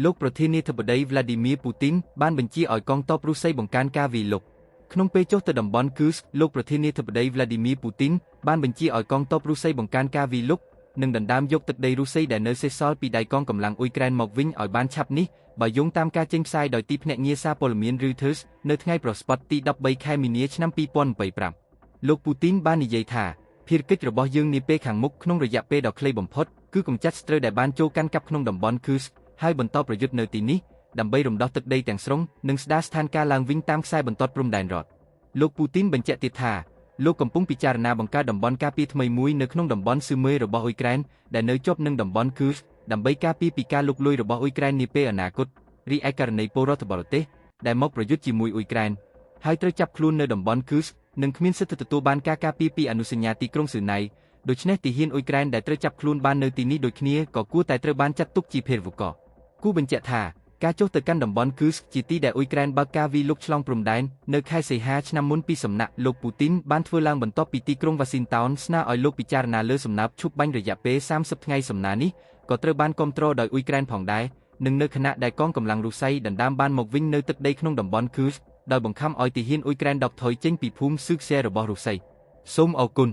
លោកប្រធានាធិបតី Vladimir Putin បានបញ្ជាឲ្យកងទ័ពរុស្ស៊ីបង្កើនការវាយលុកក្នុងពេលចុះទៅតំបន់ Kursk លោកប្រធានាធិបតី Vladimir Putin បានបញ្ជាឲ្យកងទ័ពរុស្ស៊ីបង្កើនការវាយលុកនិងដណ្ដើមយកទឹកដីរុស្ស៊ីដែលនៅសេសសល់ពីដៃកងកម្លាំងអ៊ុយក្រែនមកវិញឲ្យបានឆាប់នេះបើយោងតាមការចេញផ្សាយដោយទីភ្នាក់ងារសារព័ត៌មាន Reuters នៅថ្ងៃប្រស្ពតទី13ខែមីនាឆ្នាំ2025លោក Putin បាននិយាយថាភារកិច្ចរបស់យើងនាពេលខាងមុខក្នុងរយៈពេលដ៏ខ្លីបំផុតគឺកម្ចាត់ស្រូវដែលបានចូលកាន់កាប់ក្នុងតំបន់ Kursk ហើយបន្តប្រយុទ្ធនៅទីនេះដើម្បីរំដោះទឹកដីទាំងស្រុងនិងស្ដារស្ថានភាពឡើងវិញតាមខ្សែបន្ទាត់ព្រំដែនរដ្ឋលោក Putin បញ្ជាក់ទៀតថាលោកកំពុងពិចារណាបង្កើតតំបន់ការពារថ្មីមួយនៅក្នុងតំបន់ស៊ឺមេរបស់អ៊ុយក្រែនដែលនៅជាប់នឹងតំបន់ Kursk ដើម្បីការពារពីការលុកលុយរបស់អ៊ុយក្រែននាពេលអនាគតរីឯករណីពលរដ្ឋបរទេសដែលមកប្រយុទ្ធជាមួយអ៊ុយក្រែនហើយត្រូវចាប់ខ្លួននៅតំបន់ Kursk និងគ្មានសិទ្ធិទទួលបានការការពារពីអនុសញ្ញាទីក្រុងស៊ឺណៃដូច្នេះទាហានអ៊ុយក្រែនដែលត្រូវចាប់ខ្លួនបាននៅទីនេះដូចគ្នាក៏គួរតែត្រូវបានចាត់ទុកជាភេរវករគូបញ្ជាក់ថាការចុះទៅកាន់តំបន់ Kursk ជាទីដែលអ៊ុយក្រែនបើកការវាយលុកឆ្លងព្រំដែននៅខែសីហាឆ្នាំមុនពីសំណាក់លោក Putin បានធ្វើឡើងបន្ទាប់ពីទីក្រុង Washington ស្នើឲ្យលោកពិចារណាលើសំណើឈប់បាញ់រយៈពេល30ថ្ងៃសំណើនេះក៏ត្រូវបានគាំទ្រដោយអ៊ុយក្រែនផងដែរនិងនៅខណៈដែលកងកម្លាំងរុស្ស៊ីដណ្ដើមបានមកវិញនៅទឹកដីក្នុងតំបន់ Kursk ដោយបង្ខំឲ្យទាហានអ៊ុយក្រែនដកថយចេញពីភូមិស៊ឺខ្សែរបស់រុស្ស៊ីសូមអរគុណ